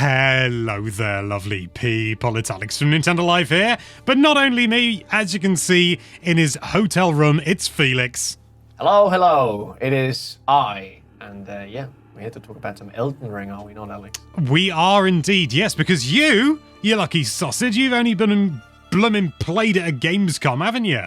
Hello there, lovely people. It's Alex from Nintendo Live here. But not only me, as you can see in his hotel room, it's Felix. Hello, hello. It is I. And yeah, we're here to talk about some Elden Ring, are we not, Alex? We are indeed, yes, because you lucky sausage, you've only been bloomin' played at a Gamescom, haven't you?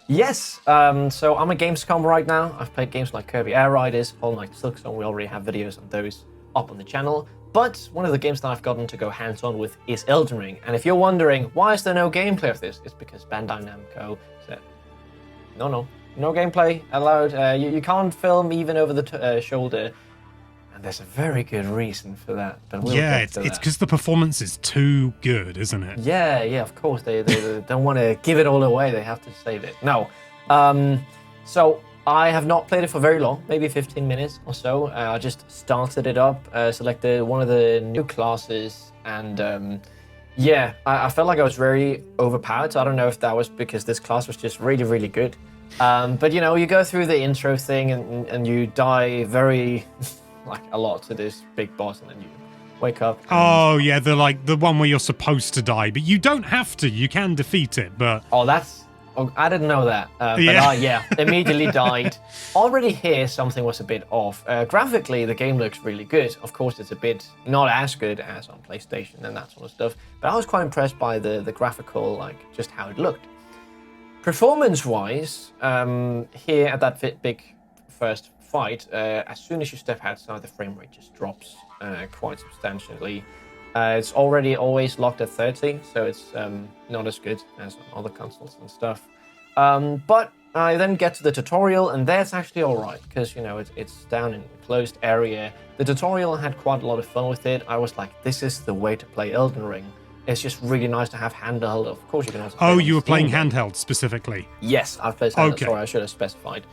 Yes. So I'm at Gamescom right now. I've played games like Kirby Air Riders, Hollow Knight Silksong. We already have videos on those up on the channel. But one of the games that I've gotten to go hands-on with is Elden Ring. And if you're wondering, why is there no gameplay of this? It's because Bandai Namco said, no gameplay allowed. You can't film even over the shoulder. And there's a very good reason for that. But we'll it's because the performance is too good, isn't it? Yeah, of course. They don't want to give it all away. They have to save it. No. So I have not played it for very long, maybe 15 minutes or so. I just started it up, selected one of the new classes, and I felt like I was very overpowered. So I don't know if that was because this class was just really, really good. But you know, you go through the intro thing and you die very, like a lot to this big boss, and then you wake up. Oh yeah, the one where you're supposed to die, but you don't have to. You can defeat it, but I didn't know that. Immediately died. Already here, something was a bit off. Graphically, the game looks really good. Of course, it's a bit not as good as on PlayStation and that sort of stuff. But I was quite impressed by the graphical, like just how it looked. Performance-wise, here at that big first fight, as soon as you step outside, the frame rate just drops quite substantially. It's already always locked at 30, so it's not as good as on other consoles and stuff. But I then get to the tutorial, and that's actually alright, because, you know, it's down in a closed area. The tutorial had quite a lot of fun with it. I was like, this is the way to play Elden Ring. It's just really nice to have handheld. Of course, you can also play you were playing handheld specifically? Yes, I've played handheld. Okay. Sorry, I should have specified.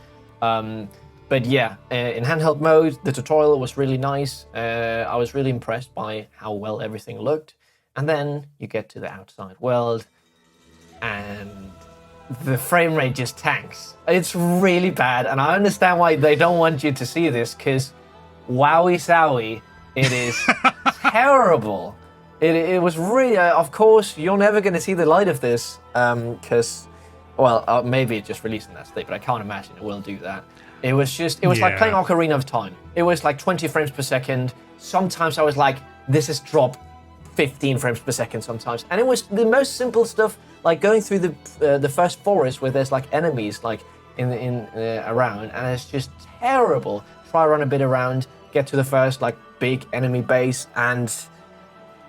But yeah, in handheld mode, the tutorial was really nice. I was really impressed by how well everything looked. And then you get to the outside world, and the frame rate just tanks. It's really bad, and I understand why they don't want you to see this, because wowie zowie, it is terrible. It was really, of course, you're never going to see the light of this, because, maybe it just released in that state, but I can't imagine it will do that. It was like playing Ocarina of Time. It was like 20 frames per second. Sometimes I was like, this is dropped 15 frames per second sometimes. And it was the most simple stuff, like going through the first forest where there's like enemies like in around, and it's just terrible. Try run a bit around, get to the first like big enemy base, and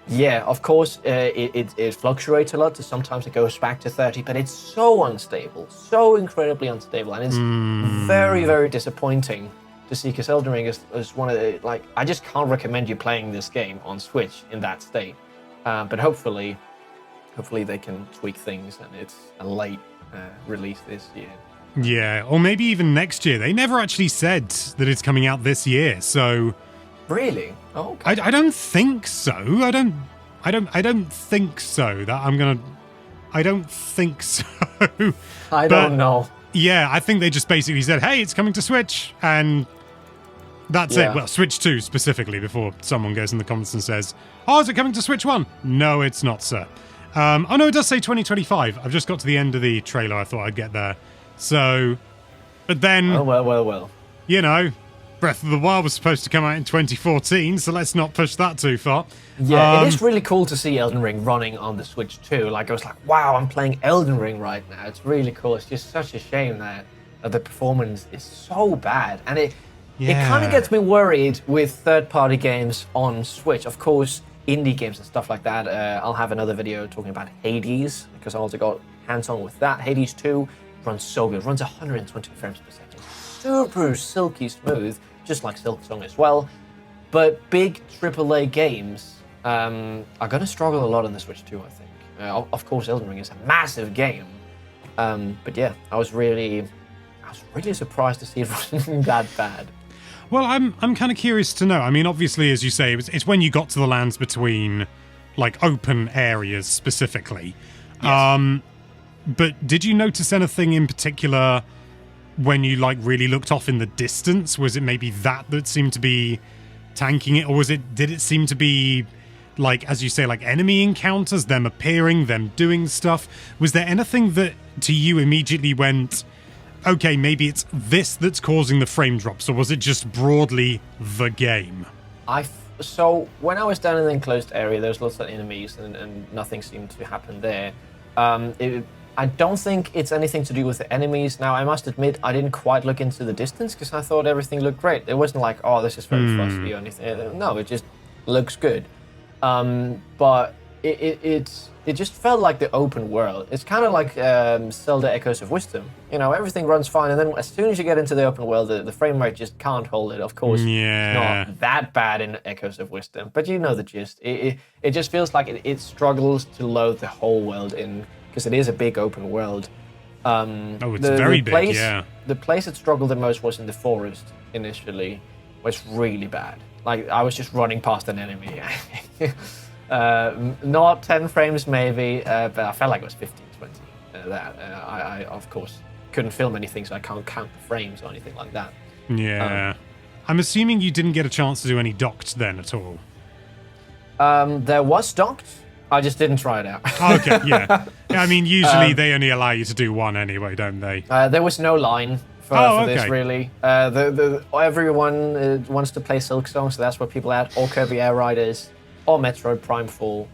yeah, of course, it fluctuates a lot, so sometimes it goes back to 30, but it's so unstable, so incredibly unstable, and it's very, very disappointing to see, because Elden Ring is one of the, like, I just can't recommend you playing this game on Switch in that state, but hopefully they can tweak things, and it's a late release this year. Yeah, or maybe even next year. They never actually said that it's coming out this year, so... Really? Oh, okay. I don't think so. I don't think so. I don't think so. I don't know. Yeah, I think they just basically said, "Hey, it's coming to Switch," and that's it. Well, Switch 2 specifically. Before someone goes in the comments and says, "Oh, is it coming to Switch 1?" No, it's not, sir. Oh no, it does say 2025. I've just got to the end of the trailer. I thought I'd get there. So, but then, well. You know. Breath of the Wild was supposed to come out in 2014, so let's not push that too far. Yeah, it is really cool to see Elden Ring running on the Switch too. Like, I was like, wow, I'm playing Elden Ring right now. It's really cool. It's just such a shame that the performance is so bad. And it kind of gets me worried with third-party games on Switch. Of course, indie games and stuff like that. I'll have another video talking about Hades, because I also got hands-on with that. Hades 2 runs so good. Runs 120 frames per second. Super silky smooth, just like Silksong as well. But big AAA games are going to struggle a lot on the Switch too, I think. Of course, Elden Ring is a massive game. But yeah, I was really surprised to see it running that bad. Well, I'm kind of curious to know. I mean, obviously, as you say, it's when you got to the lands between, like, open areas specifically. Yes. But did you notice anything in particular when you, like, really looked off in the distance? Was it maybe that seemed to be tanking it, or did it seem to be like, as you say, like enemy encounters, them appearing, them doing stuff. Was there anything that to you immediately went, okay, maybe it's this that's causing the frame drops, or was it just broadly the game? So when I was down in the enclosed area, there was lots of enemies, and nothing seemed to happen there. I don't think it's anything to do with the enemies. Now, I must admit, I didn't quite look into the distance because I thought everything looked great. It wasn't like, oh, this is very fuzzy or anything. No, it just looks good. But it just felt like the open world. It's kind of like Zelda Echoes of Wisdom. You know, everything runs fine, and then as soon as you get into the open world, the frame rate just can't hold it. Of course, it's not that bad in Echoes of Wisdom, but you know the gist. It just feels like it struggles to load the whole world in, because it is a big open world. It's very big, yeah. The place it struggled the most was in the forest initially, was really bad. Like, I was just running past an enemy. Not 10 frames maybe, but I felt like it was 15, 20. I of course, couldn't film anything, so I can't count the frames or anything like that. Yeah. I'm assuming you didn't get a chance to do any docked then at all. There was docked. I just didn't try it out. Okay, yeah. I mean, usually they only allow you to do one anyway, don't they? There was no line for this, really. Everyone wants to play Silksong, so that's what people add, or Kirby Air Riders, or Metroid Prime 4.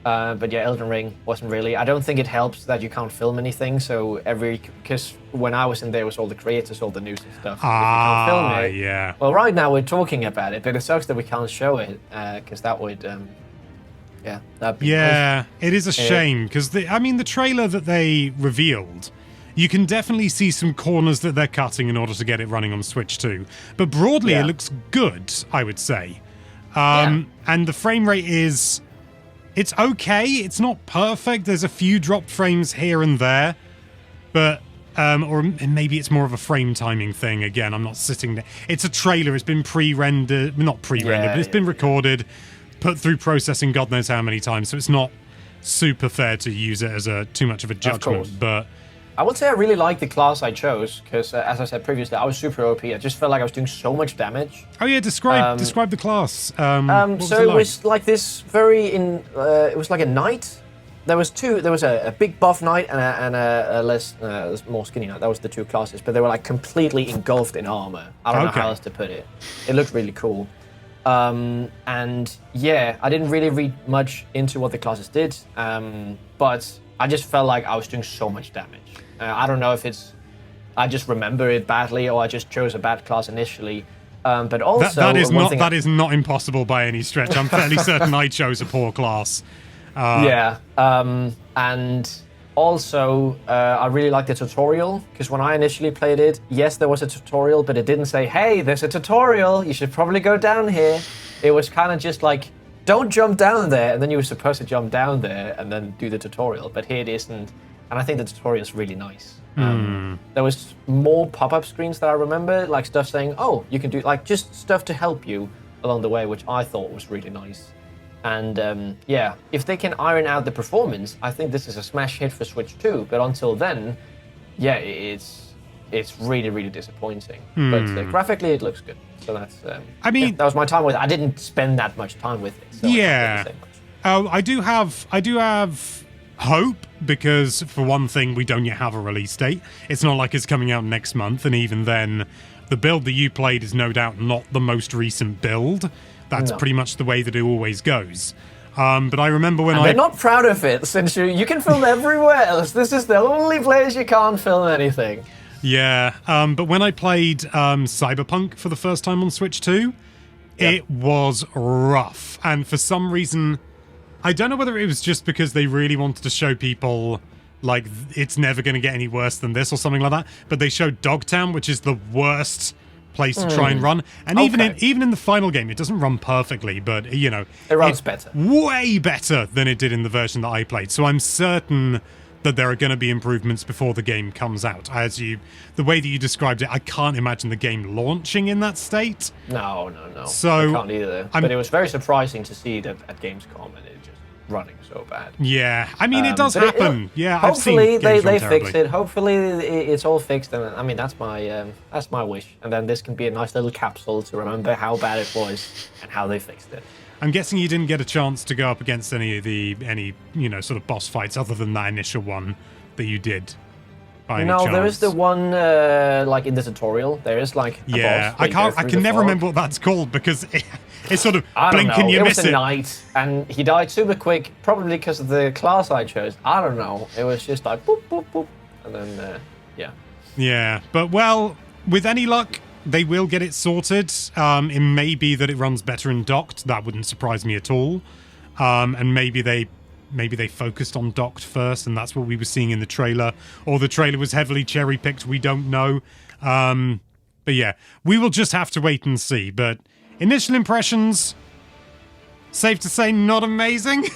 But yeah, Elden Ring wasn't really. I don't think it helps that you can't film anything, so because when I was in there, it was all the creators, all the news and stuff. If you can't film it, yeah. Well, right now we're talking about it, but it sucks that we can't show it, because that would... that'd be nice. It is a shame because the trailer that they revealed, you can definitely see some corners that they're cutting in order to get it running on Switch 2. But broadly, it looks good, I would say. And the frame rate it's okay. It's not perfect. There's a few dropped frames here and there, but or maybe it's more of a frame timing thing. Again, I'm not sitting there. It's a trailer. It's been pre-rendered, not pre-rendered, but it's been recorded, put through processing God knows how many times, so it's not super fair to use it as too much of a judgment. But I would say I really like the class I chose because, as I said previously, I was super OP. I just felt like I was doing so much damage. Oh yeah, describe the class. So it was like this it was like a knight. There was a big buff knight and a less more skinny knight. That was the two classes, but they were like completely engulfed in armor. I don't know how else to put it. It looked really cool. And yeah, I didn't really read much into what the classes did, but I just felt like I was doing so much damage. I don't know if I just remember it badly or I just chose a bad class initially. But also that is not impossible by any stretch. I'm fairly certain I chose a poor class. And also I really liked the tutorial because when I initially played it, yes, there was a tutorial, but it didn't say, "Hey, there's a tutorial. You should probably go down here." It was kind of just like, "Don't jump down there," and then you were supposed to jump down there and then do the tutorial. But here it isn't, and I think the tutorial is really nice. There was more pop-up screens that I remember, like stuff saying, "Oh, you can do," like just stuff to help you along the way, which I thought was really nice. And if they can iron out the performance, I think this is a smash hit for Switch 2. But until then, it's really, really disappointing. But graphically, it looks good. So that's that was my time with it. I didn't spend that much time with it. So I can't say much. I do have hope because for one thing, we don't yet have a release date. It's not like it's coming out next month, and even then, the build that you played is no doubt not the most recent build. That's pretty much the way that it always goes. But I remember when they're not proud of it, since you can film everywhere else. This is the only place you can't film anything. Yeah, but when I played Cyberpunk for the first time on Switch 2, it was rough. And for some reason, I don't know whether it was just because they really wanted to show people, like, it's never going to get any worse than this or something like that, but they showed Dogtown, which is the worst place to try and run, and even in the final game it doesn't run perfectly, but it runs better, way better than it did in the version that I played. So I'm certain that there are going to be improvements before the game comes out. The way that you described it, I can't imagine the game launching in that state. No. So I can't either. But it was very surprising to see that at Gamescom and it just running so bad. Yeah, I mean it does happen. Hopefully I've seen they fix it. Hopefully it's all fixed, and I mean that's my wish. And then this can be a nice little capsule to remember how bad it was and how they fixed it. I'm guessing you didn't get a chance to go up against any sort of boss fights other than that initial one that you did. No, there is the one like in the tutorial. There is like a boss. I can never remember what that's called because it's sort of blink and you miss it. It was a knight, and he died super quick, probably because of the class I chose. I don't know. It was just like boop boop boop, and then yeah. Yeah, but well, with any luck, they will get it sorted. It may be that it runs better in docked. That wouldn't surprise me at all. And maybe they focused on docked first, and that's what we were seeing in the trailer. Or the trailer was heavily cherry-picked. We don't know. But yeah, we will just have to wait and see. But initial impressions, safe to say, not amazing?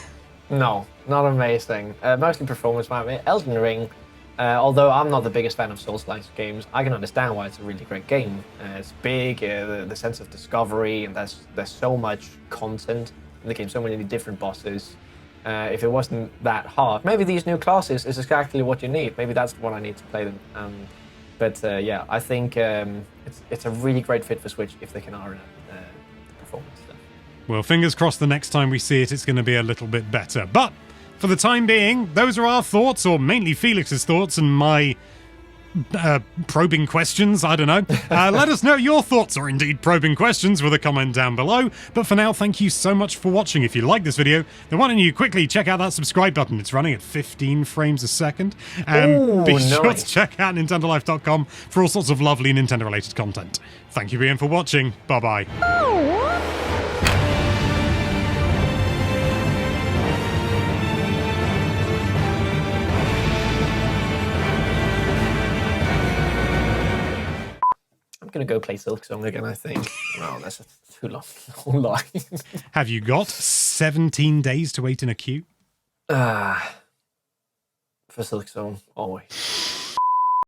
No, not amazing. Mostly performance, maybe. Elden Ring, although I'm not the biggest fan of Souls-like games, I can understand why it's a really great game. It's big, the sense of discovery, and there's so much content in the game, so many different bosses. If it wasn't that hard, maybe these new classes is exactly what you need. Maybe that's what I need to play them. But yeah, I think it's a really great fit for Switch if they can iron out the performance stuff. Well, fingers crossed the next time we see it, it's going to be a little bit better. But for the time being, those are our thoughts, or mainly Felix's thoughts and my probing questions. I don't know. Let us know your thoughts, or indeed probing questions, with a comment down below. But for now, thank you so much for watching. If you like this video, then why don't you quickly check out that subscribe button. It's running at 15 frames a second. And be sure to check out nintendolife.com for all sorts of lovely Nintendo-related content. Thank you again for watching. Bye-bye. I'm gonna go play Silksong again, I think. Wow, that's too long. Lie. Have you got 17 days to wait in a queue? For Silksong, always.